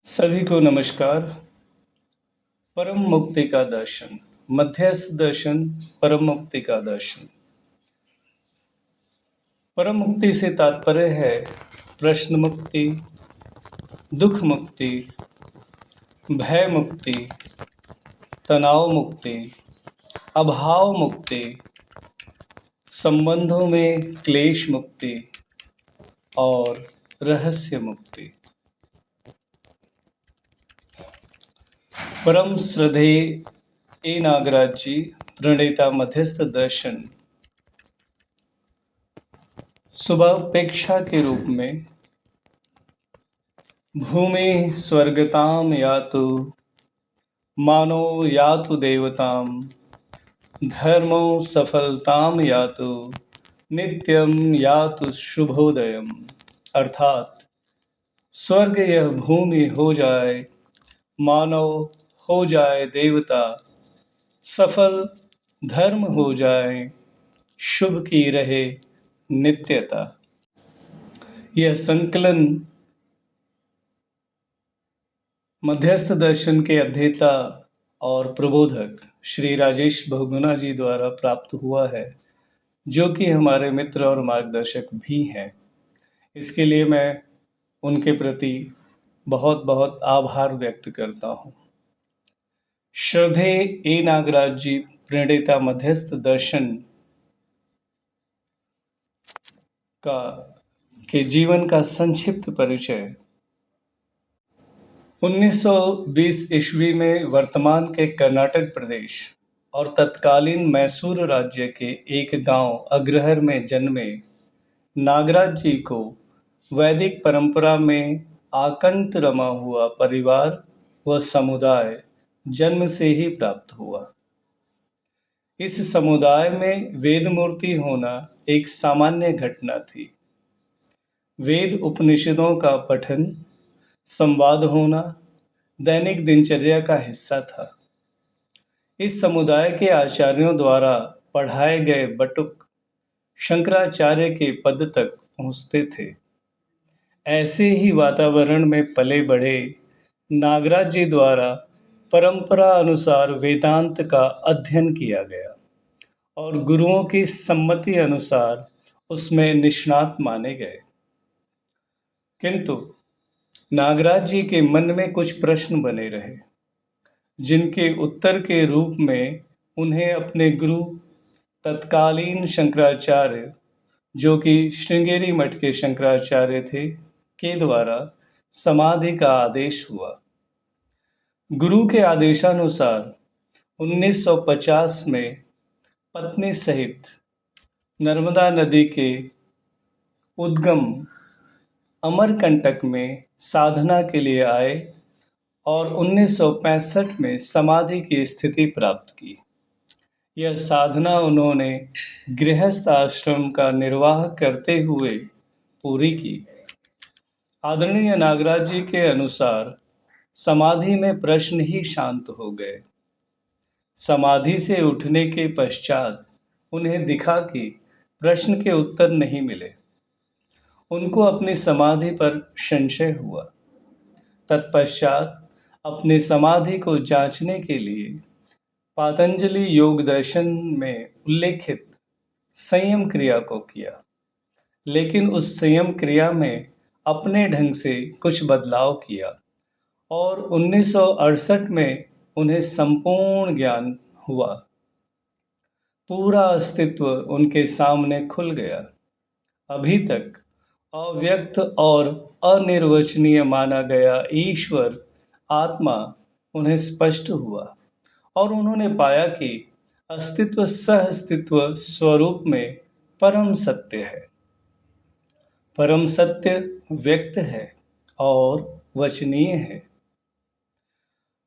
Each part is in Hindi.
सभी को नमस्कार। परम मुक्ति का दर्शन, मध्यस्थ दर्शन, परम मुक्ति का दर्शन। परम मुक्ति से तात्पर्य है प्रश्न मुक्ति, दुख मुक्ति, भय मुक्ति, तनाव मुक्ति, अभाव मुक्ति, संबंधों में क्लेश मुक्ति और रहस्य मुक्ति। परम श्रद्धेय ए नागराज जी प्रणेता मध्यस्थ दर्शन शुभापेक्षा के रूप में भूमि स्वर्गताम यातु मानो यातु देवताम धर्मो सफलताम यातु नित्यम यातु शुभोदयम। अर्थात स्वर्ग यह भूमि हो जाए, मानव हो जाए देवता, सफल धर्म हो जाए, शुभ की रहे नित्यता। यह संकलन मध्यस्थ दर्शन के अध्येता और प्रबोधक श्री राजेश बहुगुणा जी द्वारा प्राप्त हुआ है, जो कि हमारे मित्र और मार्गदर्शक भी हैं। इसके लिए मैं उनके प्रति बहुत बहुत आभार व्यक्त करता हूँ। श्रद्धेय ए नागराज जी प्रणेता मध्यस्थ दर्शन के जीवन का संक्षिप्त परिचय। 1920 ईस्वी में वर्तमान के कर्नाटक प्रदेश और तत्कालीन मैसूर राज्य के एक गांव अग्रहर में जन्मे नागराज जी को वैदिक परंपरा में आकंठ रमा हुआ परिवार व समुदाय जन्म से ही प्राप्त हुआ। इस समुदाय में वेद मूर्ति होना एक सामान्य घटना थी। वेद उपनिषदों का पठन, संवाद होना दैनिक दिनचर्या का हिस्सा था। इस समुदाय के आचार्यों द्वारा पढ़ाए गए बटुक शंकराचार्य के पद तक पहुँचते थे। ऐसे ही वातावरण में पले बढ़े नागराज जी द्वारा परंपरा अनुसार वेदांत का अध्ययन किया गया और गुरुओं की सम्मति अनुसार उसमें निष्णात माने गए। किंतु नागराज जी के मन में कुछ प्रश्न बने रहे, जिनके उत्तर के रूप में उन्हें अपने गुरु तत्कालीन शंकराचार्य, जो कि श्रृंगेरी मठ के शंकराचार्य थे, के द्वारा समाधि का आदेश हुआ। गुरु के आदेशानुसार 1950 में पत्नी सहित नर्मदा नदी के उद्गम अमरकंटक में साधना के लिए आए और 1965 में समाधि की स्थिति प्राप्त की। यह साधना उन्होंने गृहस्थ आश्रम का निर्वाह करते हुए पूरी की। आदरणीय नागराज जी के अनुसार समाधि में प्रश्न ही शांत हो गए। समाधि से उठने के पश्चात उन्हें दिखा कि प्रश्न के उत्तर नहीं मिले। उनको अपनी समाधि पर संशय हुआ। तत्पश्चात अपनी समाधि को जांचने के लिए पातंजलि योग दर्शन में उल्लेखित संयम क्रिया को किया, लेकिन उस संयम क्रिया में अपने ढंग से कुछ बदलाव किया और 1968 में उन्हें संपूर्ण ज्ञान हुआ। पूरा अस्तित्व उनके सामने खुल गया। अभी तक अव्यक्त और अनिर्वचनीय माना गया ईश्वर आत्मा उन्हें स्पष्ट हुआ और उन्होंने पाया कि अस्तित्व सह अस्तित्व स्वरूप में परम सत्य है। परम सत्य व्यक्त है और वचनीय है।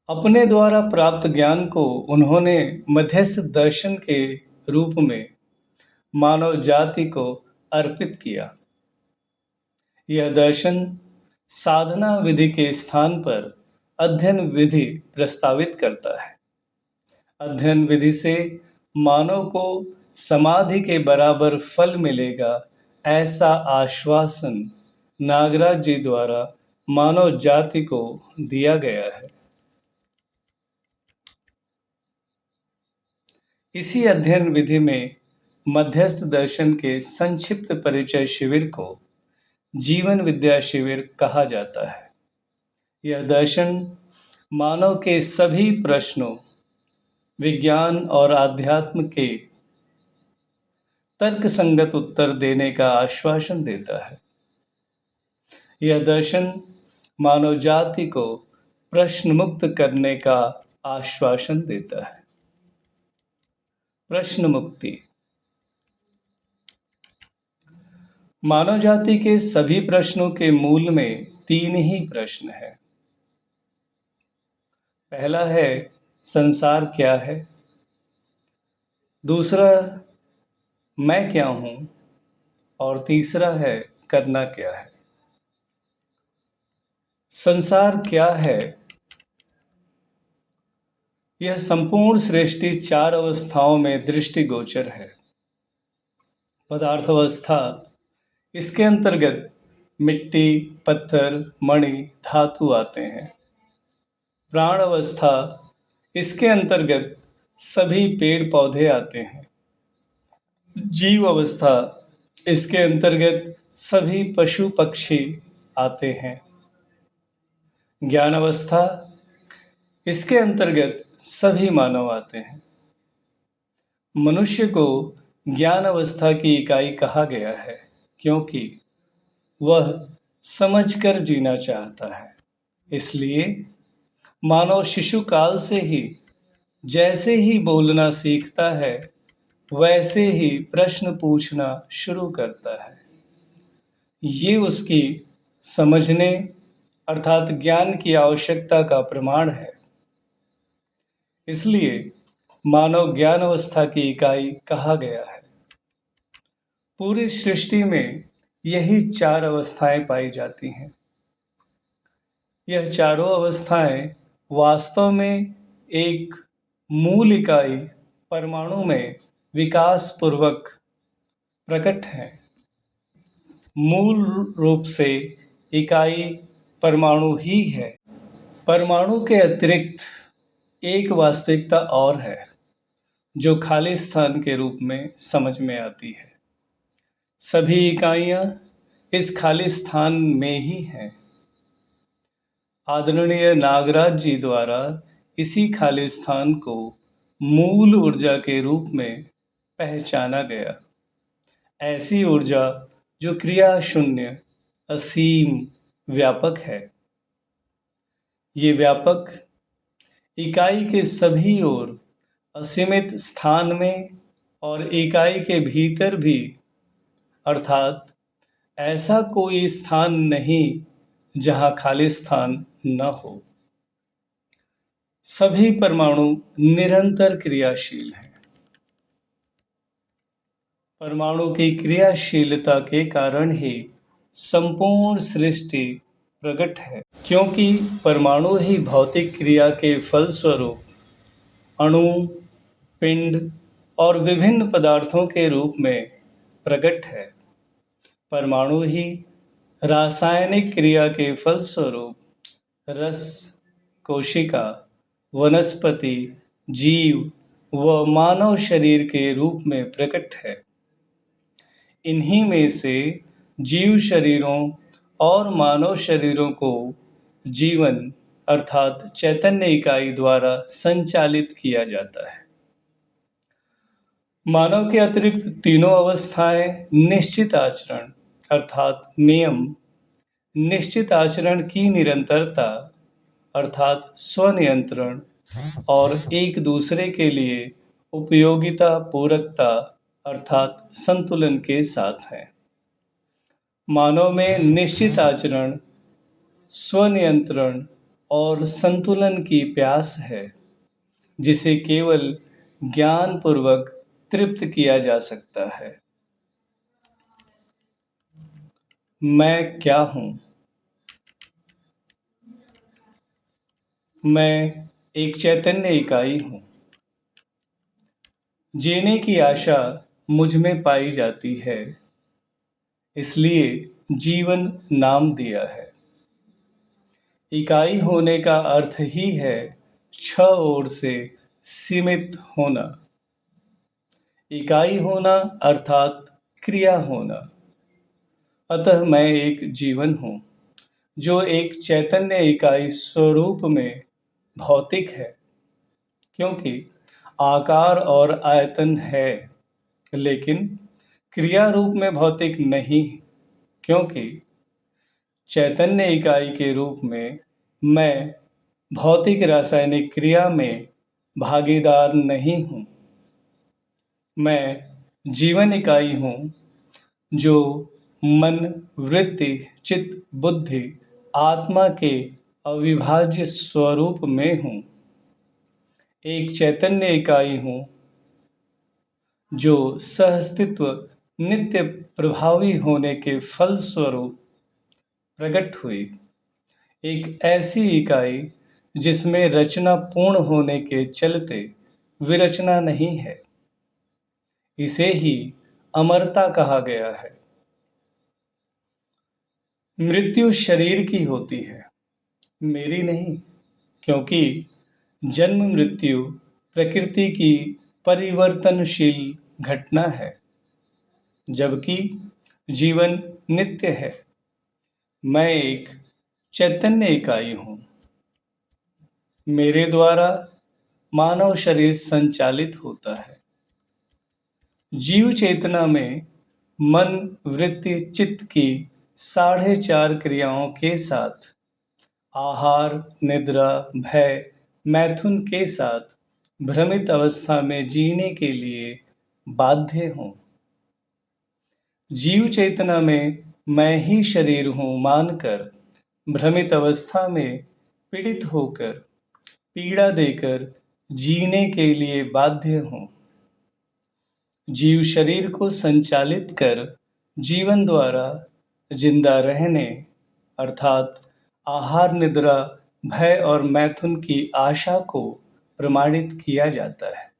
अपने द्वारा प्राप्त ज्ञान को उन्होंने मध्यस्थ दर्शन के रूप में मानव जाति को अर्पित किया। यह दर्शन साधना विधि के स्थान पर अध्ययन विधि प्रस्तावित करता है। अध्ययन विधि से मानव को समाधि के बराबर फल मिलेगा, ऐसा आश्वासन नागराज जी द्वारा मानव जाति को दिया गया है। इसी अध्ययन विधि में मध्यस्थ दर्शन के संक्षिप्त परिचय शिविर को जीवन विद्या शिविर कहा जाता है। यह दर्शन मानव के सभी प्रश्नों, विज्ञान और आध्यात्म के तर्कसंगत उत्तर देने का आश्वासन देता है। यह दर्शन मानव जाति को प्रश्न मुक्त करने का आश्वासन देता है। प्रश्न मुक्ति। मानव जाति के सभी प्रश्नों के मूल में 3 ही प्रश्न हैं। पहला है संसार क्या है, दूसरा मैं क्या हूँ और तीसरा है करना क्या है। संसार क्या है? यह संपूर्ण सृष्टि 4 अवस्थाओं में दृष्टिगोचर है। पदार्थ अवस्था, इसके अंतर्गत मिट्टी, पत्थर, मणि, धातु आते हैं। प्राण अवस्था, इसके अंतर्गत सभी पेड़ पौधे आते हैं। जीव अवस्था, इसके अंतर्गत सभी पशु पक्षी आते हैं। ज्ञान अवस्था, इसके अंतर्गत सभी मानव आते हैं। मनुष्य को ज्ञान अवस्था की इकाई कहा गया है क्योंकि वह समझकर जीना चाहता है। इसलिए मानव शिशु काल से ही जैसे ही बोलना सीखता है वैसे ही प्रश्न पूछना शुरू करता है। ये उसकी समझने अर्थात ज्ञान की आवश्यकता का प्रमाण है। इसलिए मानव ज्ञान अवस्था की इकाई कहा गया है। पूरी सृष्टि में यही 4 अवस्थाएं पाई जाती हैं। यह चारों अवस्थाएं वास्तव में एक मूल इकाई परमाणु में विकास पूर्वक प्रकट हैं। मूल रूप से इकाई परमाणु ही है। परमाणु के अतिरिक्त एक वास्तविकता और है जो खाली स्थान के रूप में समझ में आती है। सभी इकाइयां इस खाली स्थान में ही हैं। आदरणीय नागराज जी द्वारा इसी खाली स्थान को मूल ऊर्जा के रूप में पहचाना गया। ऐसी ऊर्जा जो क्रिया शून्य, असीम, व्यापक है। ये व्यापक इकाई के सभी ओर असीमित स्थान में और इकाई के भीतर भी, अर्थात ऐसा कोई स्थान नहीं जहाँ खाली स्थान न हो। सभी परमाणु निरंतर क्रियाशील हैं। परमाणु की क्रियाशीलता के कारण ही संपूर्ण सृष्टि प्रकट है, क्योंकि परमाणु ही भौतिक क्रिया के फलस्वरूप अणु, पिंड और विभिन्न पदार्थों के रूप में प्रकट है। परमाणु ही रासायनिक क्रिया के फलस्वरूप रस, कोशिका, वनस्पति, जीव व मानव शरीर के रूप में प्रकट है। इन्हीं में से जीव शरीरों और मानव शरीरों को जीवन अर्थात चैतन्य इकाई द्वारा संचालित किया जाता है। मानव के अतिरिक्त तीनों अवस्थाएं निश्चित आचरण अर्थात नियम, निश्चित आचरण की निरंतरता अर्थात स्वनियंत्रण और एक दूसरे के लिए उपयोगिता पूरकता अर्थात संतुलन के साथ है। मानव में निश्चित आचरण, स्वनियंत्रण और संतुलन की प्यास है, जिसे केवल ज्ञान पूर्वक तृप्त किया जा सकता है। मैं क्या हूँ? मैं एक चैतन्य इकाई हूँ। जीने की आशा मुझ में पाई जाती है, इसलिए जीवन नाम दिया है। इकाई होने का अर्थ ही है छह ओर से सीमित होना। इकाई होना अर्थात क्रिया होना। अतः मैं एक जीवन हूँ जो एक चैतन्य इकाई स्वरूप में भौतिक है, क्योंकि आकार और आयतन है, लेकिन क्रिया रूप में भौतिक नहीं, क्योंकि चैतन्य इकाई के रूप में मैं भौतिक रासायनिक क्रिया में भागीदार नहीं हूँ। मैं जीवन इकाई हूँ जो मन, वृत्ति, चित्त, बुद्धि, आत्मा के अविभाज्य स्वरूप में हूँ। एक चैतन्य इकाई हूँ जो सहअस्तित्व नित्य प्रभावी होने के फलस्वरूप प्रकट हुई। एक ऐसी इकाई जिसमें रचना पूर्ण होने के चलते विरचना नहीं है। इसे ही अमरता कहा गया है। मृत्यु शरीर की होती है, मेरी नहीं, क्योंकि जन्म मृत्यु प्रकृति की परिवर्तनशील घटना है, जबकि जीवन नित्य है। मैं एक चैतन्य इकाई हूँ। मेरे द्वारा मानव शरीर संचालित होता है। जीव चेतना में मन, वृत्ति, चित्त की 4.5 क्रियाओं के साथ आहार, निद्रा, भय, मैथुन के साथ भ्रमित अवस्था में जीने के लिए बाध्य हूँ। जीव चेतना में मैं ही शरीर हूँ मानकर भ्रमित अवस्था में पीड़ित होकर पीड़ा देकर जीने के लिए बाध्य हूँ। जीव शरीर को संचालित कर जीवन द्वारा जिंदा रहने अर्थात आहार, निद्रा, भय और मैथुन की आशा को प्रमाणित किया जाता है।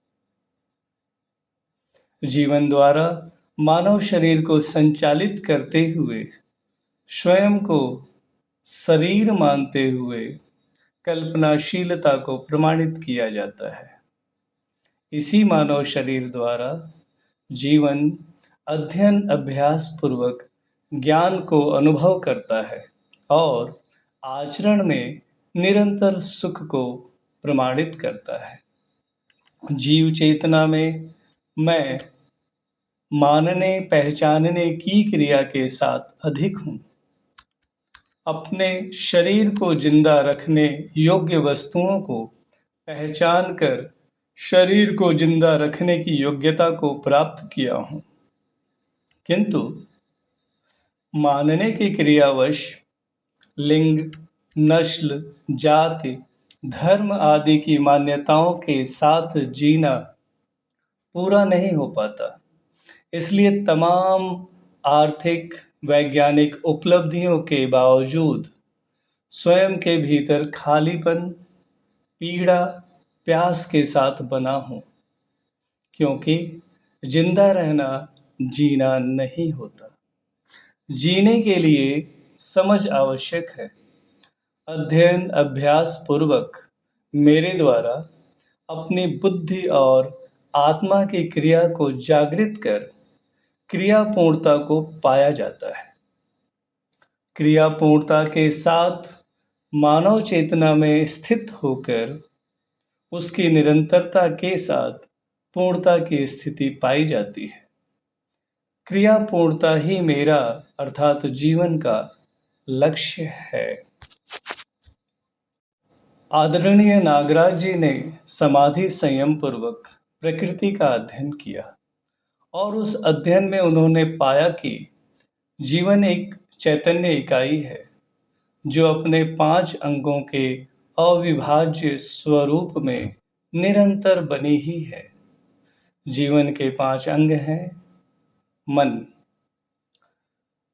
जीवन द्वारा मानव शरीर को संचालित करते हुए स्वयं को शरीर मानते हुए कल्पनाशीलता को प्रमाणित किया जाता है। इसी मानव शरीर द्वारा जीवन अध्ययन अभ्यास पूर्वक ज्ञान को अनुभव करता है और आचरण में निरंतर सुख को प्रमाणित करता है। जीव चेतना में मैं मानने पहचानने की क्रिया के साथ अधिक हूँ। अपने शरीर को जिंदा रखने योग्य वस्तुओं को पहचान कर शरीर को जिंदा रखने की योग्यता को प्राप्त किया हूँ, किंतु मानने की क्रियावश लिंग, नस्ल, जाति, धर्म आदि की मान्यताओं के साथ जीना पूरा नहीं हो पाता। इसलिए तमाम आर्थिक, वैज्ञानिक उपलब्धियों के बावजूद स्वयं के भीतर खालीपन, पीड़ा, प्यास के साथ बना हूँ, क्योंकि जिंदा रहना जीना नहीं होता। जीने के लिए समझ आवश्यक है। अध्ययन अभ्यास पूर्वक मेरे द्वारा अपनी बुद्धि और आत्मा की क्रिया को जागृत कर क्रिया पूर्णता को पाया जाता है। क्रिया पूर्णता के साथ मानव चेतना में स्थित होकर उसकी निरंतरता के साथ पूर्णता की स्थिति पाई जाती है। क्रिया पूर्णता ही मेरा अर्थात जीवन का लक्ष्य है। आदरणीय नागराज जी ने समाधि संयम पूर्वक प्रकृति का अध्ययन किया और उस अध्ययन में उन्होंने पाया कि जीवन एक चैतन्य इकाई है जो अपने 5 अंगों के अविभाज्य स्वरूप में निरंतर बनी ही है। जीवन के 5 अंग हैं।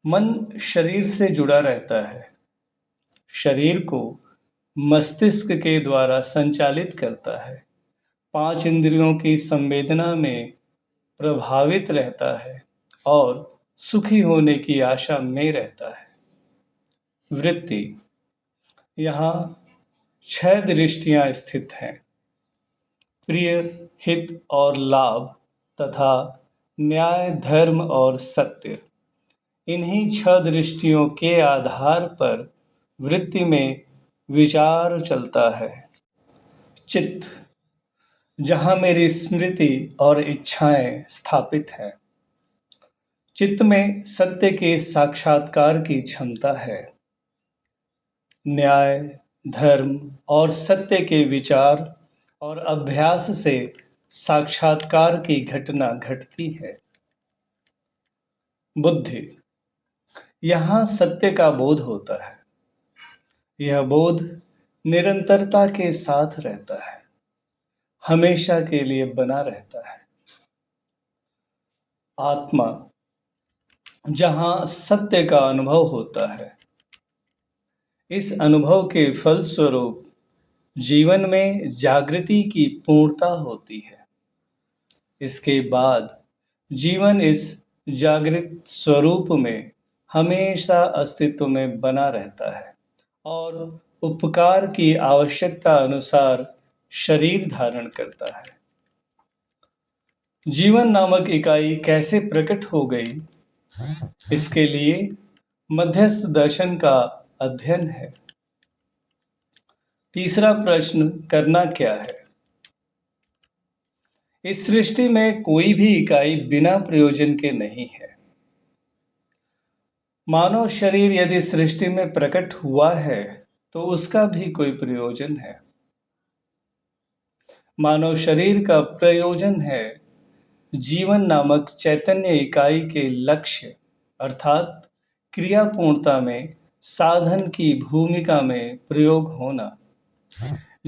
मन शरीर से जुड़ा रहता है, शरीर को मस्तिष्क के द्वारा संचालित करता है, 5 इंद्रियों की संवेदना में प्रभावित रहता है और सुखी होने की आशा में रहता है। वृत्ति यहाँ 6 दृष्टियाँ स्थित हैं: प्रिय, हित और लाभ तथा न्याय, धर्म और सत्य। इन्हीं 6 दृष्टियों के आधार पर वृत्ति में विचार चलता है। चित्त, जहाँ मेरी स्मृति और इच्छाएं स्थापित हैं। चित्त में सत्य के साक्षात्कार की क्षमता है। न्याय, धर्म और सत्य के विचार और अभ्यास से साक्षात्कार की घटना घटती है। बुद्धि, यहाँ सत्य का बोध होता है। यह बोध निरंतरता के साथ रहता है, हमेशा के लिए बना रहता है। आत्मा, जहाँ सत्य का अनुभव होता है। इस अनुभव के फलस्वरूप जीवन में जागृति की पूर्णता होती है। इसके बाद जीवन इस जागृत स्वरूप में हमेशा अस्तित्व में बना रहता है और उपकार की आवश्यकता अनुसार शरीर धारण करता है। जीवन नामक इकाई कैसे प्रकट हो गई, इसके लिए मध्यस्थ दर्शन का अध्ययन है। तीसरा प्रश्न, करना क्या है? इस सृष्टि में कोई भी इकाई बिना प्रयोजन के नहीं है। मानव शरीर यदि सृष्टि में प्रकट हुआ है तो उसका भी कोई प्रयोजन है। मानव शरीर का प्रयोजन है जीवन नामक चैतन्य इकाई के लक्ष्य अर्थात क्रियापूर्णता में साधन की भूमिका में प्रयोग होना।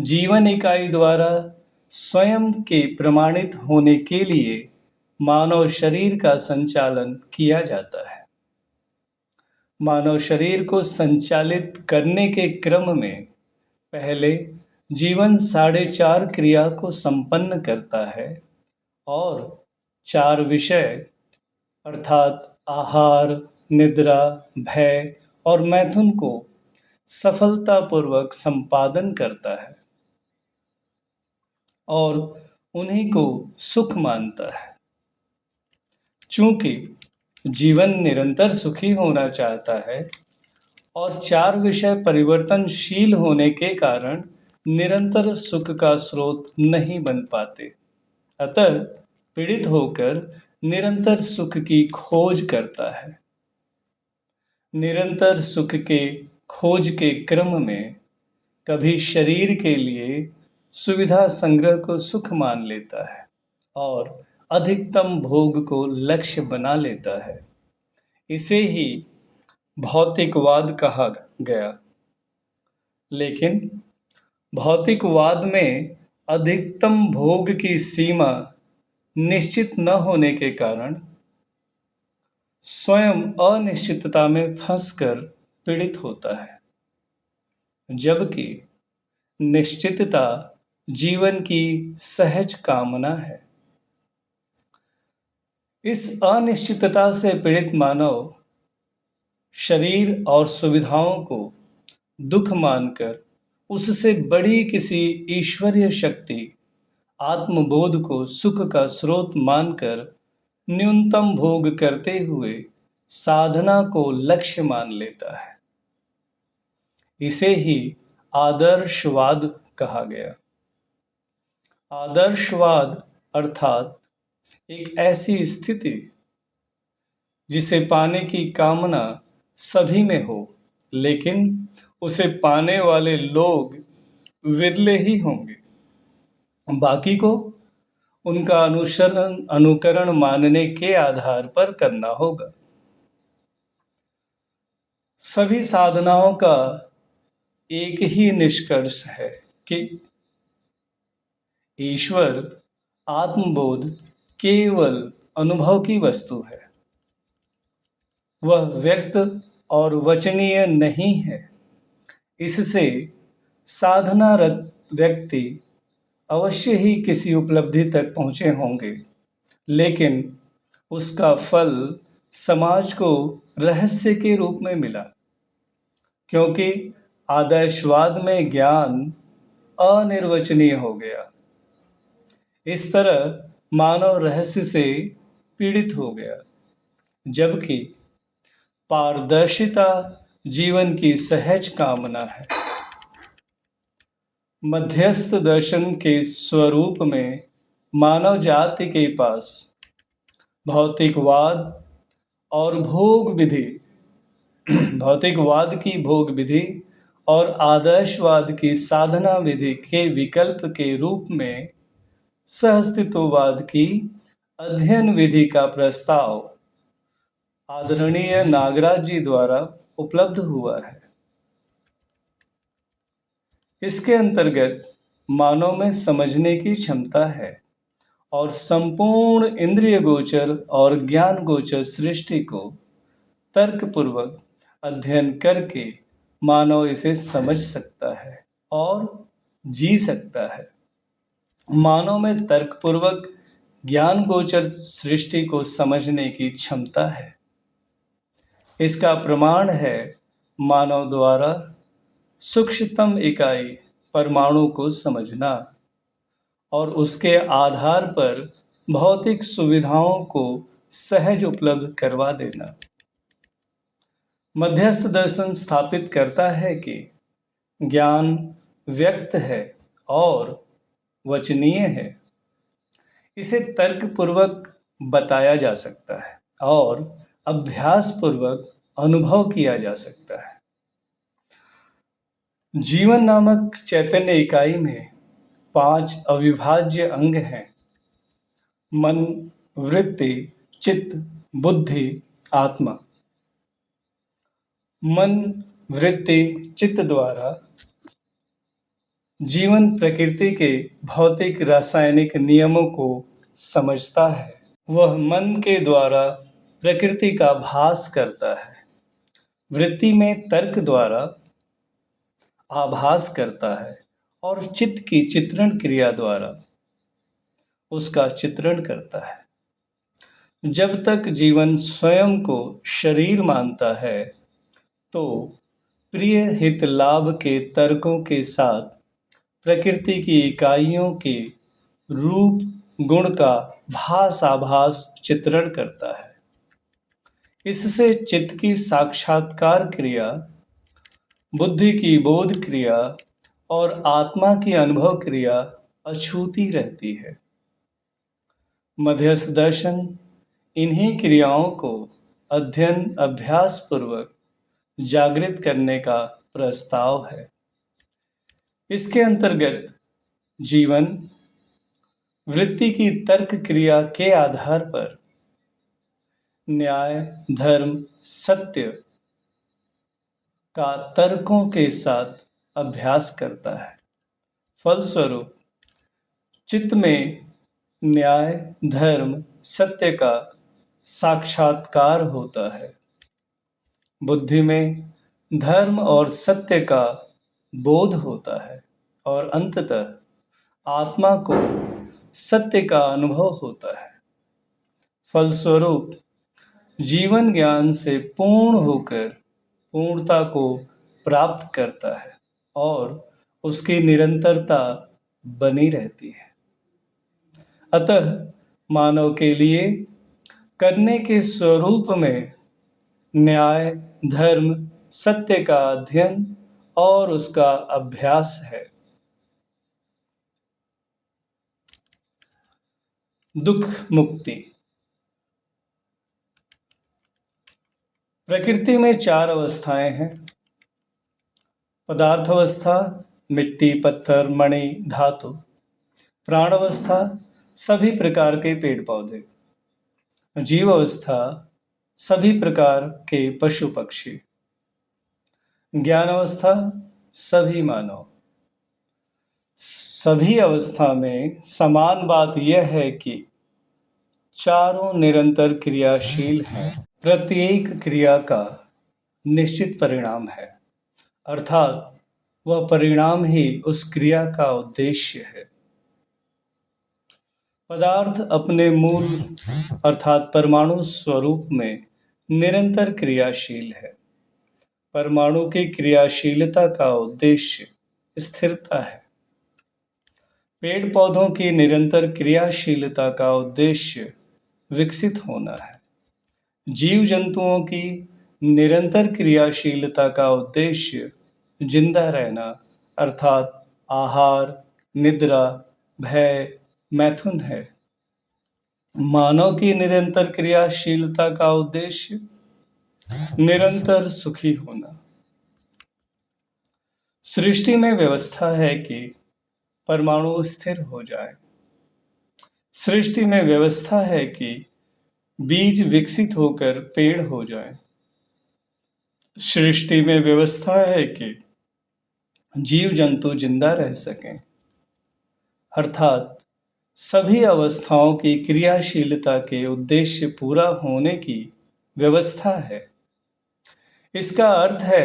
जीवन इकाई द्वारा स्वयं के प्रमाणित होने के लिए मानव शरीर का संचालन किया जाता है। मानव शरीर को संचालित करने के क्रम में पहले जीवन 4.5 क्रिया को संपन्न करता है और 4 विषय अर्थात आहार, निद्रा, भय और मैथुन को सफलतापूर्वक संपादन करता है और उन्हीं को सुख मानता है। चूंकि जीवन निरंतर सुखी होना चाहता है और 4 विषय परिवर्तनशील होने के कारण निरंतर सुख का स्रोत नहीं बन पाते, अतः पीड़ित होकर निरंतर सुख की खोज करता है। निरंतर सुख के खोज के क्रम में कभी शरीर के लिए सुविधा संग्रह को सुख मान लेता है और अधिकतम भोग को लक्ष्य बना लेता है। इसे ही भौतिकवाद कहा गया। लेकिन भौतिकवाद में अधिकतम भोग की सीमा निश्चित न होने के कारण स्वयं अनिश्चितता में फंसकर पीड़ित होता है, जबकि निश्चितता जीवन की सहज कामना है। इस अनिश्चितता से पीड़ित मानव शरीर और सुविधाओं को दुख मानकर उससे बड़ी किसी ईश्वरीय शक्ति आत्मबोध को सुख का स्रोत मानकर न्यूनतम भोग करते हुए साधना को लक्ष्य मान लेता है। इसे ही आदर्शवाद कहा गया। आदर्शवाद अर्थात एक ऐसी स्थिति जिसे पाने की कामना सभी में हो, लेकिन उसे पाने वाले लोग विरले ही होंगे। बाकी को उनका अनुकरण मानने के आधार पर करना होगा। सभी साधनाओं का एक ही निष्कर्ष है कि ईश्वर आत्मबोध केवल अनुभव की वस्तु है। वह व्यक्त और वचनीय नहीं है। इससे साधनारत व्यक्ति अवश्य ही किसी उपलब्धि तक पहुँचे होंगे, लेकिन उसका फल समाज को रहस्य के रूप में मिला, क्योंकि आदर्शवाद में ज्ञान अनिर्वचनीय हो गया। इस तरह मानव रहस्य से पीड़ित हो गया, जबकि पारदर्शिता जीवन की सहज कामना है। मध्यस्थ दर्शन के स्वरूप में मानव जाति के पास भौतिकवाद और भोग विधि भौतिकवाद की भोग विधि और आदर्शवाद की साधना विधि के विकल्प के रूप में सहअस्तित्ववाद की अध्ययन विधि का प्रस्ताव आदरणीय नागराज जी द्वारा उपलब्ध हुआ है। इसके अंतर्गत मानव में समझने की क्षमता है और संपूर्ण इंद्रिय गोचर और ज्ञान गोचर सृष्टि को तर्कपूर्वक अध्ययन करके मानव इसे समझ सकता है और जी सकता है। मानव में तर्कपूर्वक ज्ञान गोचर सृष्टि को समझने की क्षमता है। इसका प्रमाण है मानव द्वारा सूक्ष्मतम इकाई परमाणु को समझना और उसके आधार पर भौतिक सुविधाओं को सहज उपलब्ध करवा देना। मध्यस्थ दर्शन स्थापित करता है कि ज्ञान व्यक्त है और वचनीय है। इसे तर्कपूर्वक बताया जा सकता है और अभ्यासपूर्वक अनुभव किया जा सकता है। जीवन नामक चैतन्य इकाई में 5 अविभाज्य अंग हैं: मन, वृत्ति, चित्त, बुद्धि, आत्मा। मन, वृत्ति, चित्त द्वारा जीवन प्रकृति के भौतिक रासायनिक नियमों को समझता है। वह मन के द्वारा प्रकृति का भास करता है। वृत्ति में तर्क द्वारा आभास करता है और चित्त की चित्रण क्रिया द्वारा उसका चित्रण करता है। जब तक जीवन स्वयं को शरीर मानता है तो प्रिय हित लाभ के तर्कों के साथ प्रकृति की इकाइयों के रूप गुण का भास आभास चित्रण करता है। इससे चित्त की साक्षात्कार क्रिया, बुद्धि की बोध क्रिया और आत्मा की अनुभव क्रिया अछूती रहती है। मध्यस्थ दर्शन इन्हीं क्रियाओं को अध्ययन अभ्यास पूर्वक जागृत करने का प्रस्ताव है। इसके अंतर्गत जीवन वृत्ति की तर्क क्रिया के आधार पर न्याय, धर्म, सत्य का तर्कों के साथ अभ्यास करता है। फलस्वरूप चित्त में न्याय, धर्म, सत्य का साक्षात्कार होता है। बुद्धि में धर्म और सत्य का बोध होता है और अंततः आत्मा को सत्य का अनुभव होता है। फलस्वरूप जीवन ज्ञान से पूर्ण होकर पूर्णता को प्राप्त करता है और उसकी निरंतरता बनी रहती है। अतः मानव के लिए करने के स्वरूप में न्याय, धर्म, सत्य का अध्ययन और उसका अभ्यास है। दुख मुक्ति। प्रकृति में 4 अवस्थाएं हैं: पदार्थ अवस्था, मिट्टी, पत्थर, मणि, धातु। प्राण अवस्था, सभी प्रकार के पेड़ पौधे। जीव अवस्था, सभी प्रकार के पशु पक्षी। ज्ञान अवस्था, सभी मानव। सभी अवस्था में समान बात यह है कि चारों निरंतर क्रियाशील हैं। प्रत्येक क्रिया का निश्चित परिणाम है, अर्थात वह परिणाम ही उस क्रिया का उद्देश्य है। पदार्थ अपने मूल अर्थात परमाणु स्वरूप में निरंतर क्रियाशील है। परमाणु की क्रियाशीलता का उद्देश्य स्थिरता है। पेड़ पौधों की निरंतर क्रियाशीलता का उद्देश्य विकसित होना है। जीव जंतुओं की निरंतर क्रियाशीलता का उद्देश्य जिंदा रहना अर्थात आहार, निद्रा, भय, मैथुन है। मानव की निरंतर क्रियाशीलता का उद्देश्य निरंतर सुखी होना। सृष्टि में व्यवस्था है कि परमाणु स्थिर हो जाए। सृष्टि में व्यवस्था है कि बीज विकसित होकर पेड़ हो जाए। सृष्टि में व्यवस्था है कि जीव जंतु जिंदा रह सकें, अर्थात सभी अवस्थाओं की क्रियाशीलता के उद्देश्य पूरा होने की व्यवस्था है। इसका अर्थ है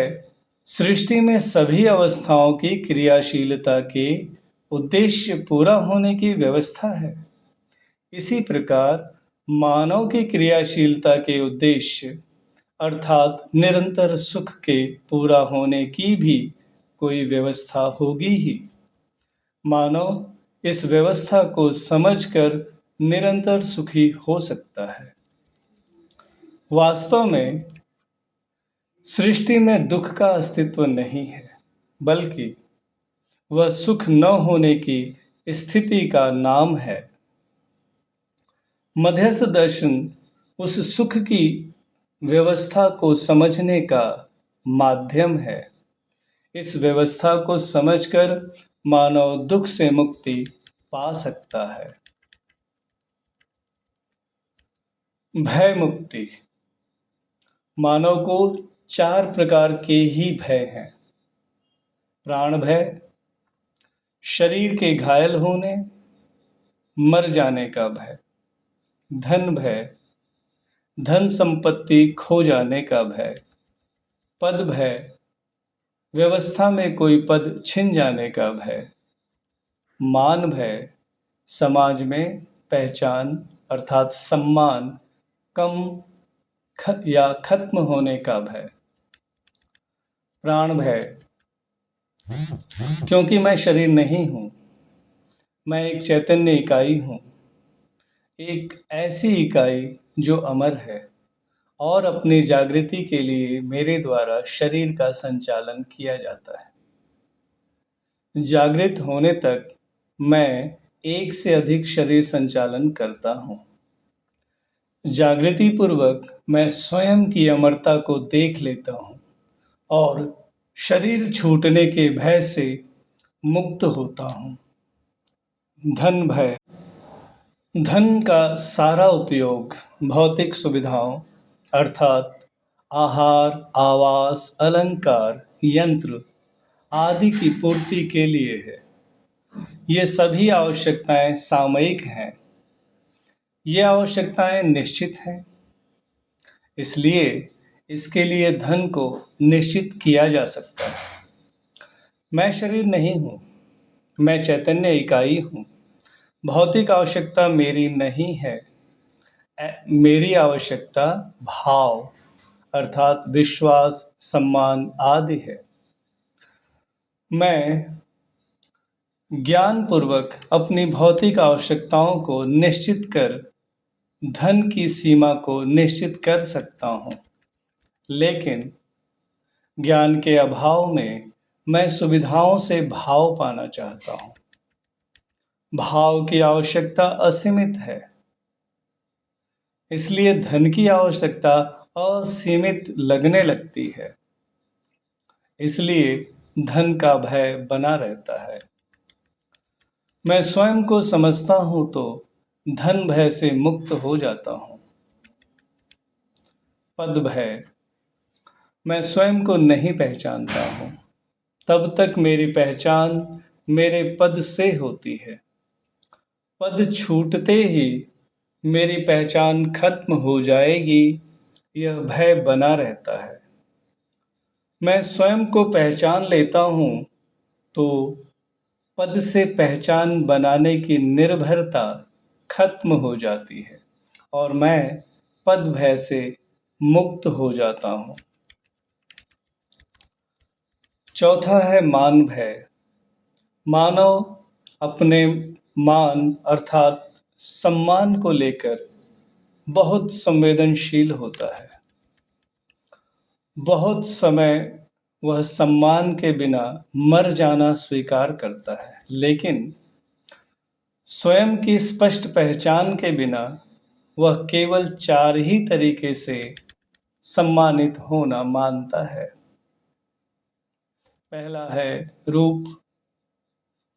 सृष्टि में सभी अवस्थाओं की क्रियाशीलता के उद्देश्य पूरा होने की व्यवस्था है। इसी प्रकार मानव की क्रियाशीलता के उद्देश्य अर्थात निरंतर सुख के पूरा होने की भी कोई व्यवस्था होगी ही। मानव इस व्यवस्था को समझकर निरंतर सुखी हो सकता है। वास्तव में सृष्टि में दुख का अस्तित्व नहीं है, बल्कि वह सुख न होने की स्थिति का नाम है। मध्यस्थ दर्शन उस सुख की व्यवस्था को समझने का माध्यम है। इस व्यवस्था को समझकर मानव दुख से मुक्ति पा सकता है। भय मुक्ति। मानव को 4 प्रकार के ही भय हैं। प्राण भय, शरीर के घायल होने, मर जाने का भय, धन भय, धन संपत्ति खो जाने का भय, पद भय, व्यवस्था में कोई पद छिन जाने का भय, मान भय, समाज में पहचान अर्थात सम्मान कम या खत्म होने का भय। प्राण भय, क्योंकि मैं शरीर नहीं हूँ, मैं एक चैतन्य इकाई हूँ, एक ऐसी इकाई जो अमर है और अपनी जागृति के लिए मेरे द्वारा शरीर का संचालन किया जाता है। जागृत होने तक मैं एक से अधिक शरीर संचालन करता हूँ। जागृति पूर्वक मैं स्वयं की अमरता को देख लेता हूँ और शरीर छूटने के भय से मुक्त होता हूँ। धन भय। धन का सारा उपयोग भौतिक सुविधाओं अर्थात आहार, आवास, अलंकार, यंत्र आदि की पूर्ति के लिए है। ये सभी आवश्यकताएं सामयिक हैं। ये आवश्यकताएं निश्चित हैं, इसलिए इसके लिए धन को निश्चित किया जा सकता है। मैं शरीर नहीं हूँ, मैं चैतन्य इकाई हूँ। भौतिक आवश्यकता मेरी नहीं है। मेरी आवश्यकता भाव अर्थात विश्वास, सम्मान आदि है। मैं ज्ञानपूर्वक अपनी भौतिक आवश्यकताओं को निश्चित कर धन की सीमा को निश्चित कर सकता हूँ, लेकिन ज्ञान के अभाव में मैं सुविधाओं से भाव पाना चाहता हूँ। भाव की आवश्यकता असीमित है, इसलिए धन की आवश्यकता असीमित लगने लगती है। इसलिए धन का भय बना रहता है। मैं स्वयं को समझता हूँ तो धन भय से मुक्त हो जाता हूँ। पद भय। मैं स्वयं को नहीं पहचानता हूँ, तब तक मेरी पहचान मेरे पद से होती है। पद छूटते ही मेरी पहचान खत्म हो जाएगी, यह भय बना रहता है। मैं स्वयं को पहचान लेता हूँ तो पद से पहचान बनाने की निर्भरता खत्म हो जाती है और मैं पद भय से मुक्त हो जाता हूँ। चौथा है मान भय। मानव अपने मान अर्थात सम्मान को लेकर बहुत संवेदनशील होता है। बहुत समय वह सम्मान के बिना मर जाना स्वीकार करता है, लेकिन स्वयं की स्पष्ट पहचान के बिना वह केवल 4 ही तरीके से सम्मानित होना मानता है। पहला है रूप,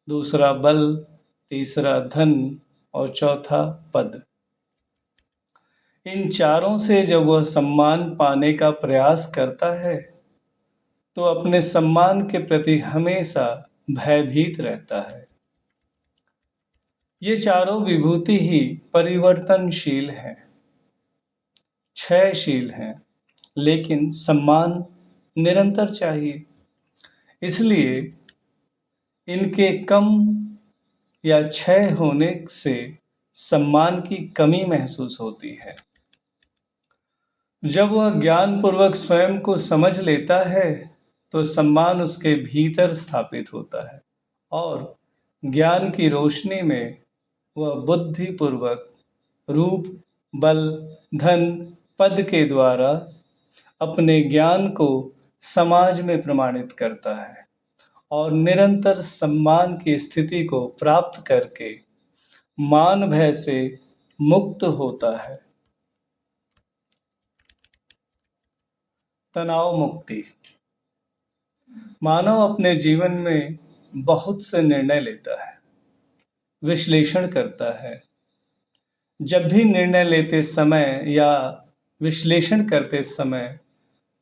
दूसरा बल, तीसरा धन और चौथा पद। इन चारों से जब वह सम्मान पाने का प्रयास करता है तो अपने सम्मान के प्रति हमेशा भयभीत रहता है। ये चारों विभूति ही परिवर्तनशील हैं, क्षयशील हैं, लेकिन सम्मान निरंतर चाहिए। इसलिए इनके कम या क्षय होने से सम्मान की कमी महसूस होती है। जब वह ज्ञानपूर्वक स्वयं को समझ लेता है तो सम्मान उसके भीतर स्थापित होता है और ज्ञान की रोशनी में वह बुद्धिपूर्वक रूप, बल, धन, पद के द्वारा अपने ज्ञान को समाज में प्रमाणित करता है और निरंतर सम्मान की स्थिति को प्राप्त करके मान भय से मुक्त होता है। तनाव मुक्ति। मानव अपने जीवन में बहुत से निर्णय लेता है, विश्लेषण करता है। जब भी निर्णय लेते समय या विश्लेषण करते समय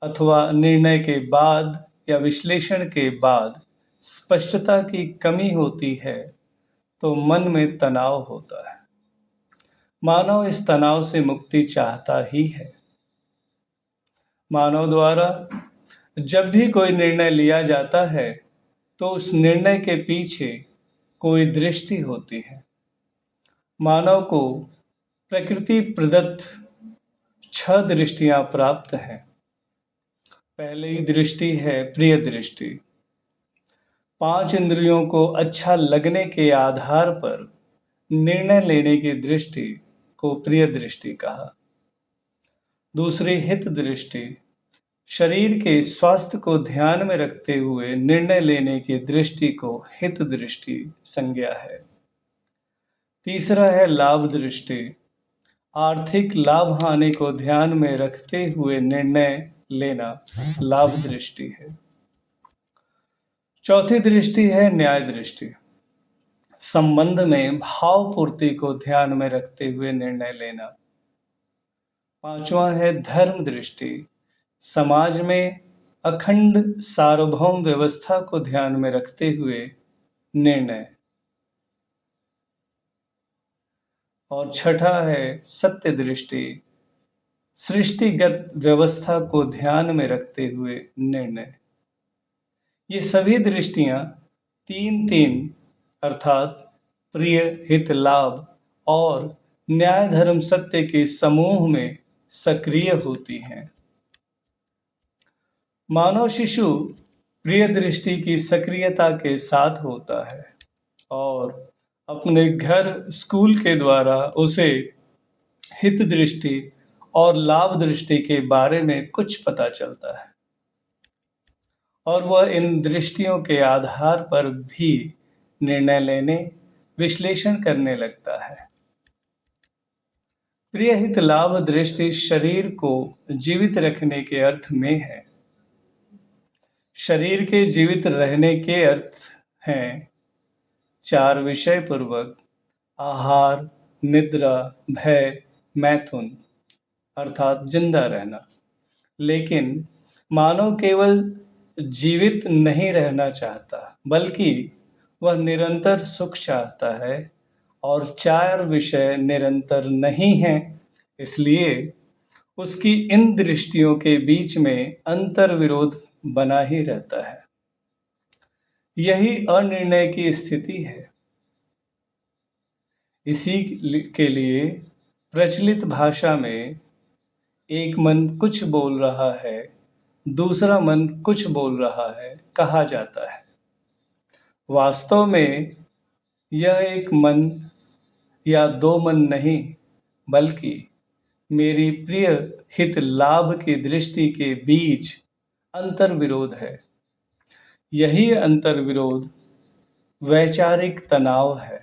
अथवा निर्णय के बाद या विश्लेषण के बाद स्पष्टता की कमी होती है तो मन में तनाव होता है। मानव इस तनाव से मुक्ति चाहता ही है। मानव द्वारा जब भी कोई निर्णय लिया जाता है तो उस निर्णय के पीछे कोई दृष्टि होती है। मानव को प्रकृति प्रदत्त 6 दृष्टियां प्राप्त हैं। पहली दृष्टि है प्रिय दृष्टि। 5 इंद्रियों को अच्छा लगने के आधार पर निर्णय लेने की दृष्टि को प्रिय दृष्टि कहा। दूसरी हित दृष्टि, शरीर के स्वास्थ्य को ध्यान में रखते हुए निर्णय लेने की दृष्टि को हित दृष्टि संज्ञा है। तीसरा है लाभ दृष्टि, आर्थिक लाभ हानि को ध्यान में रखते हुए निर्णय लेना लाभ दृष्टि है। चौथी दृष्टि है न्याय दृष्टि, संबंध में भावपूर्ति को ध्यान में रखते हुए निर्णय लेना। पांचवा है धर्म दृष्टि, समाज में अखंड सार्वभौम व्यवस्था को ध्यान में रखते हुए निर्णय। और छठा है सत्य दृष्टि, सृष्टिगत व्यवस्था को ध्यान में रखते हुए निर्णय। ये सभी दृष्टियां 3-3 अर्थात प्रिय, हित, लाभ और न्याय, धर्म, सत्य के समूह में सक्रिय होती हैं। मानव शिशु प्रिय दृष्टि की सक्रियता के साथ होता है और अपने घर, स्कूल के द्वारा उसे हित दृष्टि और लाभ दृष्टि के बारे में कुछ पता चलता है और वह इन दृष्टियों के आधार पर भी निर्णय लेने, विश्लेषण करने लगता है। प्रिय, हित, लाभ दृष्टि शरीर को जीवित रखने के अर्थ में है। शरीर के जीवित रहने के अर्थ हैं 4 विषय पूर्वक आहार, निद्रा, भय, मैथुन अर्थात जिंदा रहना। लेकिन मानव केवल जीवित नहीं रहना चाहता, बल्कि वह निरंतर सुख चाहता है और 4 विषय निरंतर नहीं हैं। इसलिए उसकी इन दृष्टियों के बीच में अंतर विरोध बना ही रहता है। यही अनिर्णय की स्थिति है। इसी के लिए प्रचलित भाषा में एक मन कुछ बोल रहा है दूसरा मन कुछ बोल रहा है कहा जाता है। वास्तव में यह एक मन या दो मन नहीं, बल्कि मेरी प्रिय हित लाभ की दृष्टि के बीच अंतर्विरोध है। यही अंतर्विरोध वैचारिक तनाव है।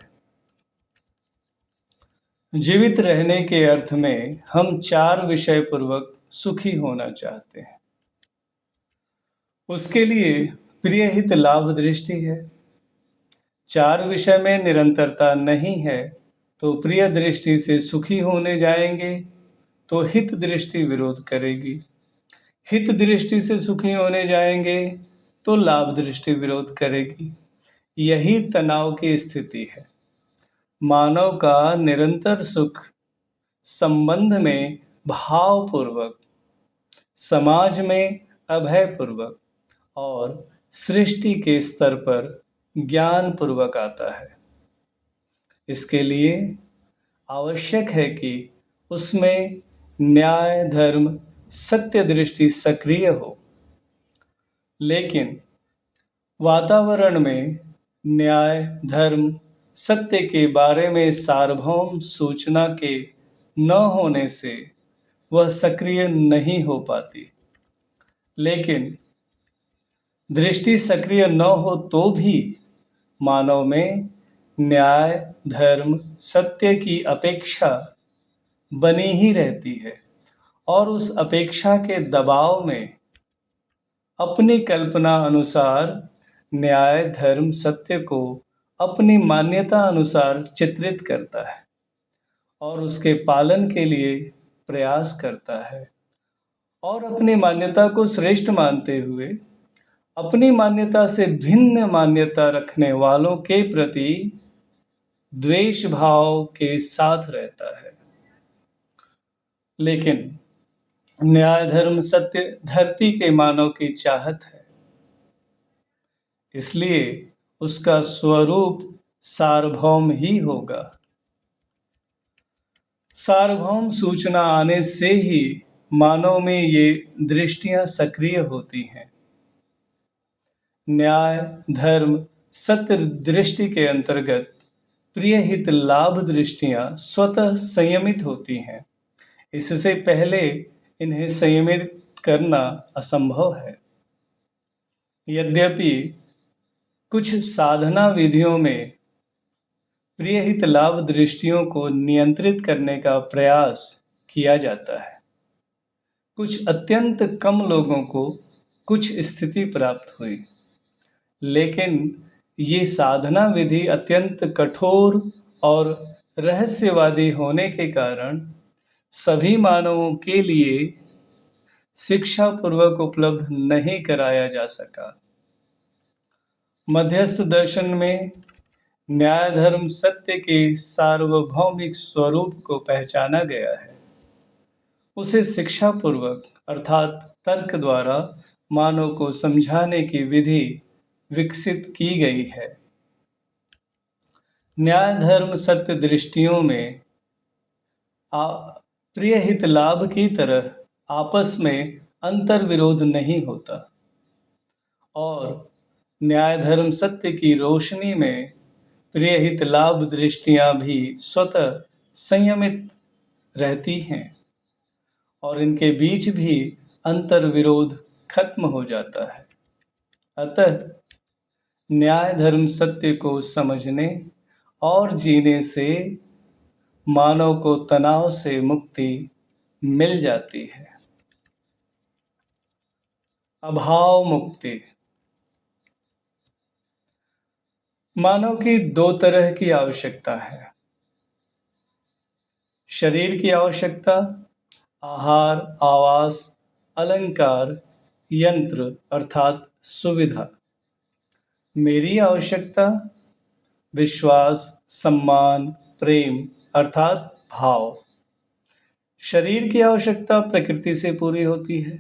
जीवित रहने के अर्थ में हम चार विषय पूर्वक सुखी होना चाहते हैं। उसके लिए प्रिय हित लाभ दृष्टि है। चार विषय में निरंतरता नहीं है तो प्रिय दृष्टि से सुखी होने जाएंगे तो हित दृष्टि विरोध करेगी। हित दृष्टि से सुखी होने जाएंगे तो लाभ दृष्टि विरोध करेगी। यही तनाव की स्थिति है। मानव का निरंतर सुख संबंध में भावपूर्वक, समाज में अभयपूर्वक और सृष्टि के स्तर पर ज्ञानपूर्वक आता है। इसके लिए आवश्यक है कि उसमें न्याय, धर्म, सत्य दृष्टि सक्रिय हो। लेकिन वातावरण में न्याय, धर्म, सत्य के बारे में सार्वभौम सूचना के न होने से वह सक्रिय नहीं हो पाती। लेकिन दृष्टि सक्रिय न हो तो भी मानव में न्याय, धर्म, सत्य की अपेक्षा बनी ही रहती है और उस अपेक्षा के दबाव में अपनी कल्पना अनुसार न्याय, धर्म, सत्य को अपनी मान्यता अनुसार चित्रित करता है और उसके पालन के लिए प्रयास करता है और अपनी मान्यता को श्रेष्ठ मानते हुए अपनी मान्यता से भिन्न मान्यता रखने वालों के प्रति द्वेष भाव के साथ रहता है। लेकिन न्याय, धर्म, सत्य धरती के मानव की चाहत है, इसलिए उसका स्वरूप सार्वभौम ही होगा। सार्वभौम सूचना आने से ही मानव में ये दृष्टियां सक्रिय होती हैं। न्याय, धर्म, सत्य दृष्टि के अंतर्गत प्रिय हित लाभ दृष्टियां स्वतः संयमित होती हैं। इससे पहले इन्हें संयमित करना असंभव है। यद्यपि कुछ साधना विधियों में प्रिय हित लाभ दृष्टियों को नियंत्रित करने का प्रयास किया जाता है। कुछ अत्यंत कम लोगों को कुछ स्थिति प्राप्त हुई, लेकिन ये साधना विधि अत्यंत कठोर और रहस्यवादी होने के कारण सभी मानवों के लिए शिक्षा पूर्वक उपलब्ध नहीं कराया जा सका। मध्यस्थ दर्शन में न्याय, धर्म, सत्य के सार्वभौमिक स्वरूप को पहचाना गया है। उसे शिक्षा पूर्वक अर्थात तर्क द्वारा मानव को समझाने की विधि विकसित की गई है। न्याय, धर्म, सत्य दृष्टियों में प्रिय हित लाभ की तरह आपस में अंतर्विरोध नहीं होता और न्याय, धर्म, सत्य की रोशनी में प्रिय हित लाभ दृष्टियां भी स्वतः संयमित रहती हैं और इनके बीच भी अंतर्विरोध खत्म हो जाता है। अतः न्याय, धर्म, सत्य को समझने और जीने से मानव को तनाव से मुक्ति मिल जाती है। अभाव मुक्ति। मानव की दो तरह की आवश्यकता है। शरीर की आवश्यकता आहार, आवास, अलंकार, यंत्र अर्थात सुविधा। मेरी आवश्यकता विश्वास, सम्मान, प्रेम अर्थात भाव। शरीर की आवश्यकता प्रकृति से पूरी होती है।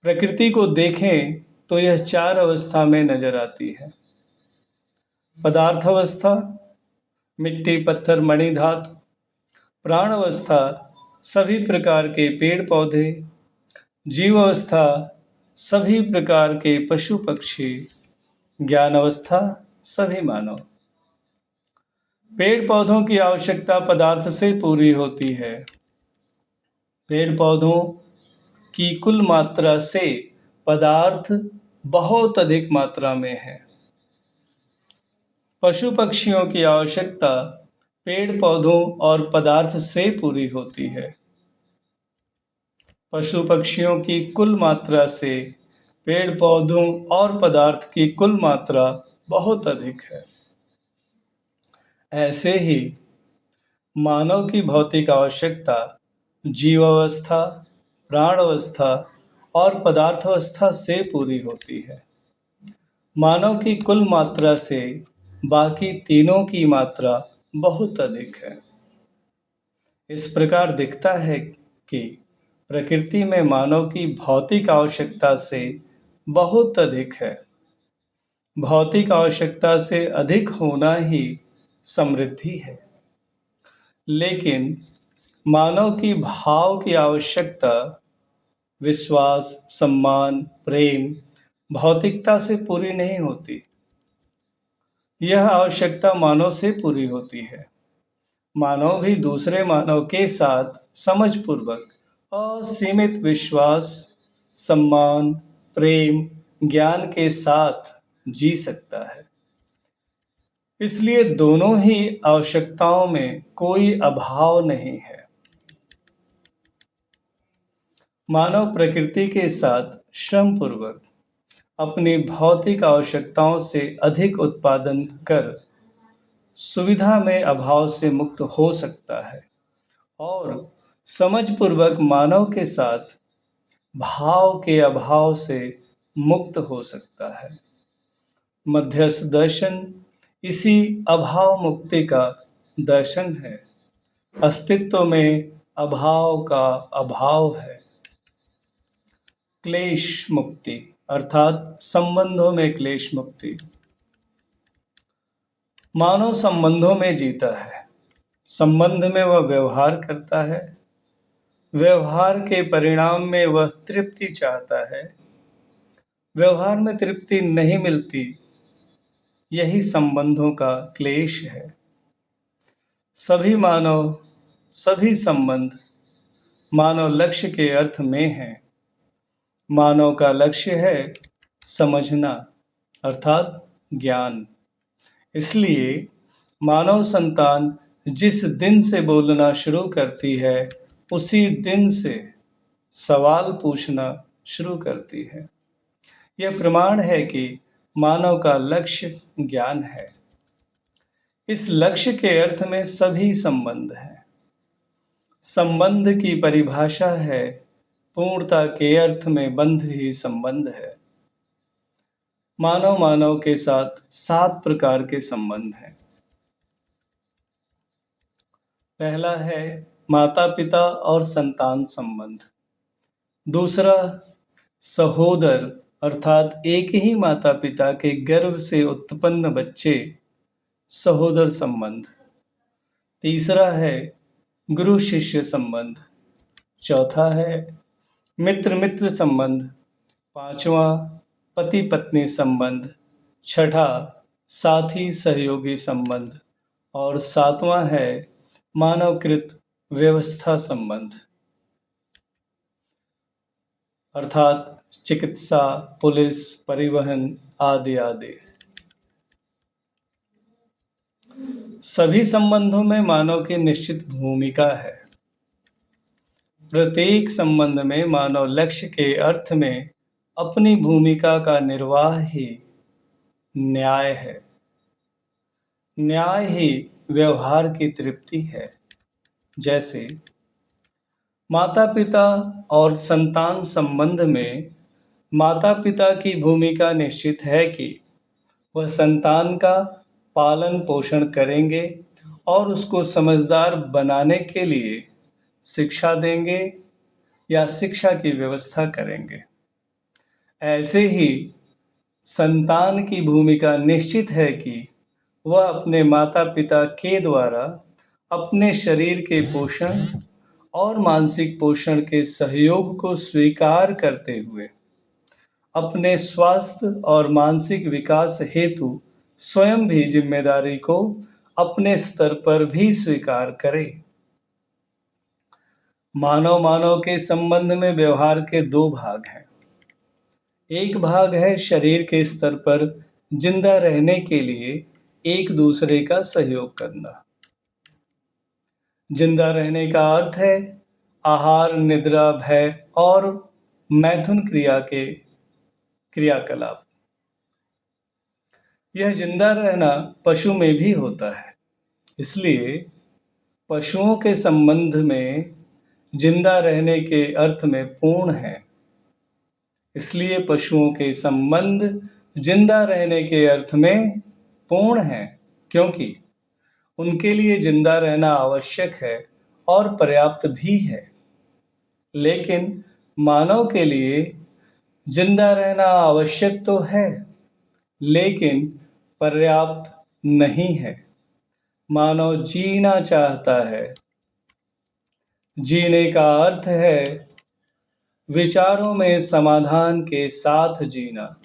प्रकृति को देखें तो यह चार अवस्था में नजर आती है। पदार्थ अवस्था मिट्टी, पत्थर, मणि, धातु। प्राण अवस्था सभी प्रकार के पेड़ पौधे। जीव अवस्था सभी प्रकार के पशु पक्षी, ज्ञान अवस्था, सभी मानव। पेड़ पौधों की आवश्यकता पदार्थ से पूरी होती है। पेड़ पौधों की कुल मात्रा से पदार्थ बहुत अधिक मात्रा में है। पशु पक्षियों की आवश्यकता पेड़ पौधों और पदार्थ से पूरी होती है। पशु पक्षियों की कुल मात्रा से पेड़ पौधों और पदार्थ की कुल मात्रा बहुत अधिक है। ऐसे ही मानव की भौतिक आवश्यकता जीवावस्था, प्राणावस्था और पदार्थावस्था से पूरी होती है। मानव की कुल मात्रा से बाकी तीनों की मात्रा बहुत अधिक है। इस प्रकार दिखता है कि प्रकृति में मानव की भौतिक आवश्यकता से बहुत अधिक है। भौतिक आवश्यकता से अधिक होना ही समृद्धि है। लेकिन मानव की भाव की आवश्यकता विश्वास, सम्मान, प्रेम, भौतिकता से पूरी नहीं होती। यह आवश्यकता मानव से पूरी होती है। मानव भी दूसरे मानव के साथ समझपूर्वक और सीमित विश्वास, सम्मान, प्रेम, ज्ञान के साथ जी सकता है। इसलिए दोनों ही आवश्यकताओं में कोई अभाव नहीं है। मानव प्रकृति के साथ श्रमपूर्वक अपनी भौतिक आवश्यकताओं से अधिक उत्पादन कर सुविधा में अभाव से मुक्त हो सकता है और समझपूर्वक मानव के साथ भाव के अभाव से मुक्त हो सकता है। मध्यस्थ दर्शन इसी अभाव मुक्ति का दर्शन है। अस्तित्व में अभाव का अभाव है। क्लेश मुक्ति अर्थात संबंधों में क्लेश मुक्ति। मानव संबंधों में जीता है। संबंध में वह व्यवहार करता है। व्यवहार के परिणाम में वह तृप्ति चाहता है। व्यवहार में तृप्ति नहीं मिलती, यही संबंधों का क्लेश है। सभी मानव, सभी संबंध मानव लक्ष्य के अर्थ में हैं। मानव का लक्ष्य है समझना अर्थात ज्ञान। इसलिए मानव संतान जिस दिन से बोलना शुरू करती है, उसी दिन से सवाल पूछना शुरू करती है। यह प्रमाण है कि मानव का लक्ष्य ज्ञान है। इस लक्ष्य के अर्थ में सभी संबंध हैं। संबंध की परिभाषा है पूर्णता के अर्थ में बंध ही संबंध है। मानव मानव के साथ 7 प्रकार के संबंध हैं। पहला है माता पिता और संतान संबंध। दूसरा सहोदर अर्थात एक ही माता पिता के गर्भ से उत्पन्न बच्चे, सहोदर संबंध। तीसरा है गुरु शिष्य संबंध। चौथा है मित्र मित्र संबंध। पांचवा पति पत्नी संबंध। छठा साथी सहयोगी संबंध और सातवां है मानवकृत व्यवस्था संबंध अर्थात चिकित्सा, पुलिस, परिवहन आदि आदि। सभी संबंधों में मानव की निश्चित भूमिका है। प्रत्येक संबंध में मानव लक्ष्य के अर्थ में अपनी भूमिका का निर्वाह ही न्याय है। न्याय ही व्यवहार की तृप्ति है। जैसे माता पिता और संतान संबंध में माता पिता की भूमिका निश्चित है कि वह संतान का पालन पोषण करेंगे और उसको समझदार बनाने के लिए शिक्षा देंगे या शिक्षा की व्यवस्था करेंगे। ऐसे ही संतान की भूमिका निश्चित है कि वह अपने माता पिता के द्वारा अपने शरीर के पोषण और मानसिक पोषण के सहयोग को स्वीकार करते हुए अपने स्वास्थ्य और मानसिक विकास हेतु स्वयं भी जिम्मेदारी को अपने स्तर पर भी स्वीकार करे। मानव मानव के संबंध में व्यवहार के दो भाग हैं। एक भाग है शरीर के स्तर पर जिंदा रहने के लिए एक दूसरे का सहयोग करना। जिंदा रहने का अर्थ है आहार, निद्रा, भय और मैथुन क्रिया के क्रियाकलाप। यह जिंदा रहना पशु में भी होता है, इसलिए पशुओं के संबंध में जिंदा रहने के अर्थ में पूर्ण है। इसलिए पशुओं के संबंध जिंदा रहने के अर्थ में पूर्ण है, क्योंकि उनके लिए जिंदा रहना आवश्यक है और पर्याप्त भी है। लेकिन मानव के लिए जिंदा रहना आवश्यक तो है, लेकिन पर्याप्त नहीं है। मानव जीना चाहता है। जीने का अर्थ है विचारों में समाधान के साथ जीना,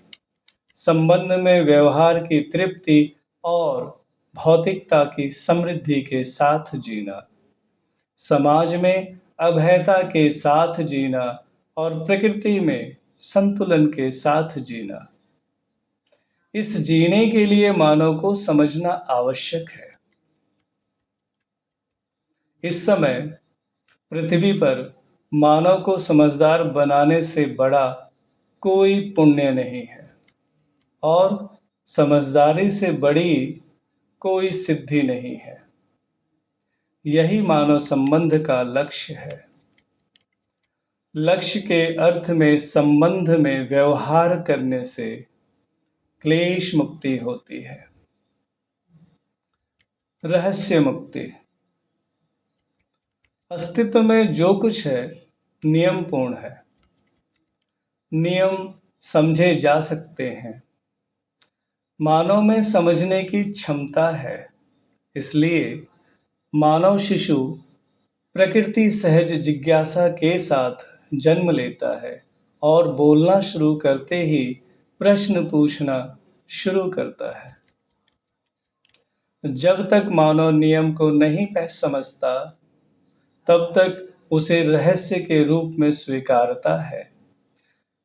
संबंध में व्यवहार की तृप्ति और भौतिकता की समृद्धि के साथ जीना, समाज में अभयता के साथ जीना और प्रकृति में संतुलन के साथ जीना। इस जीने के लिए मानव को समझना आवश्यक है। इस समय पृथ्वी पर मानव को समझदार बनाने से बड़ा कोई पुण्य नहीं है और समझदारी से बड़ी कोई सिद्धि नहीं है। यही मानव संबंध का लक्ष्य है। लक्ष्य के अर्थ में संबंध में व्यवहार करने से क्लेश मुक्ति होती है। रहस्य मुक्ति। अस्तित्व में जो कुछ है नियम पूर्ण है। नियम समझे जा सकते हैं। मानव में समझने की क्षमता है, इसलिए मानव शिशु प्रकृति सहज जिज्ञासा के साथ जन्म लेता है और बोलना शुरू करते ही प्रश्न पूछना शुरू करता है। जब तक मानव नियम को नहीं समझता, तब तक उसे रहस्य के रूप में स्वीकारता है।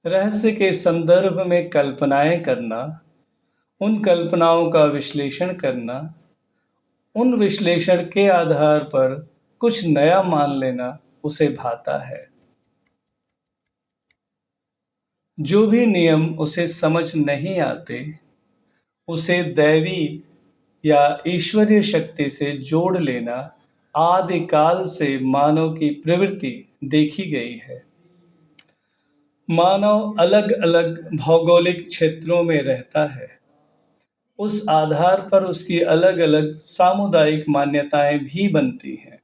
रहस्य के संदर्भ में कल्पनाएं करना, उन कल्पनाओं का विश्लेषण करना, उन विश्लेषण के आधार पर कुछ नया मान लेना उसे भाता है। जो भी नियम उसे समझ नहीं आते, उसे दैवी या ईश्वरीय शक्ति से जोड़ लेना आदिकाल से मानव की प्रवृत्ति देखी गई है। मानव अलग अलग भौगोलिक क्षेत्रों में रहता है। उस आधार पर उसकी अलग अलग सामुदायिक मान्यताएं भी बनती हैं।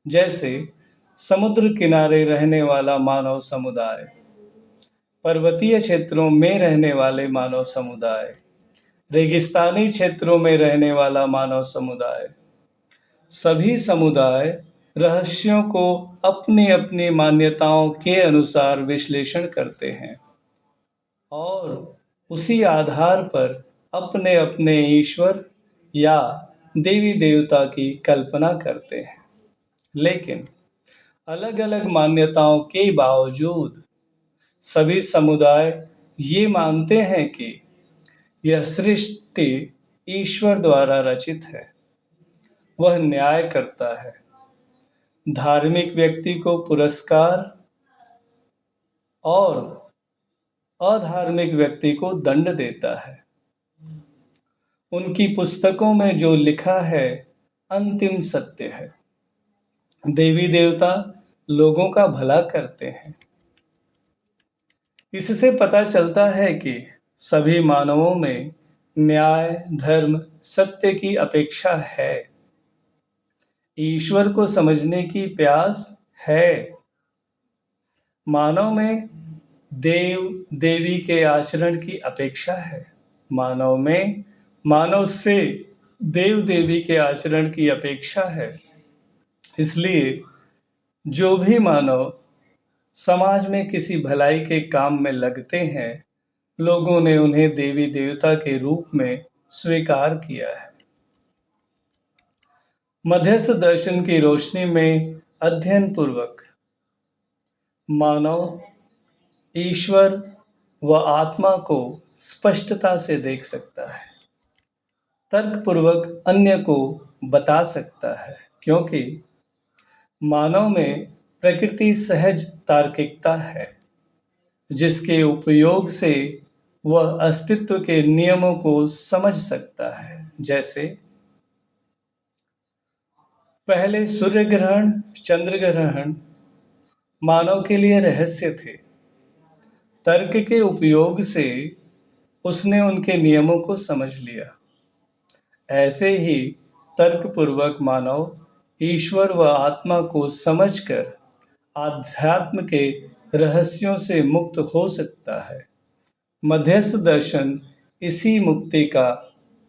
जैसे समुद्र किनारे रहने वाला मानव समुदाय, पर्वतीय क्षेत्रों में रहने वाले मानव समुदाय, रेगिस्तानी क्षेत्रों में रहने वाला मानव समुदाय। सभी समुदाय रहस्यों को अपनी अपनी मान्यताओं के अनुसार विश्लेषण करते हैं और उसी आधार पर अपने अपने ईश्वर या देवी देवता की कल्पना करते हैं। लेकिन अलग अलग मान्यताओं के बावजूद सभी समुदाय ये मानते हैं कि यह सृष्टि ईश्वर द्वारा रचित है। वह न्याय करता है। धार्मिक व्यक्ति को पुरस्कार और अधार्मिक व्यक्ति को दंड देता है। उनकी पुस्तकों में जो लिखा है अंतिम सत्य है। देवी देवता लोगों का भला करते हैं। इससे पता चलता है कि सभी मानवों में न्याय, धर्म, सत्य की अपेक्षा है। ईश्वर को समझने की प्यास है। मानव में देव देवी के आचरण की अपेक्षा है। मानव में मानव से देव देवी के आचरण की अपेक्षा है। इसलिए जो भी मानव समाज में किसी भलाई के काम में लगते हैं, लोगों ने उन्हें देवी देवता के रूप में स्वीकार किया है। मध्यस्थ दर्शन की रोशनी में अध्ययन पूर्वक मानव ईश्वर व आत्मा को स्पष्टता से देख सकता है, तर्कपूर्वक अन्य को बता सकता है, क्योंकि मानव में प्रकृति सहज तार्किकता है, जिसके उपयोग से वह अस्तित्व के नियमों को समझ सकता है। जैसे पहले सूर्य ग्रहण, चंद्र ग्रहण मानव के लिए रहस्य थे। तर्क के उपयोग से उसने उनके नियमों को समझ लिया। ऐसे ही तर्कपूर्वक मानव ईश्वर व आत्मा को समझकर आध्यात्म के रहस्यों से मुक्त हो सकता है। मध्यस्थ दर्शन इसी मुक्ति का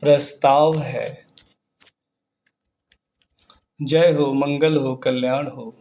प्रस्ताव है। जय हो, मंगल हो, कल्याण हो।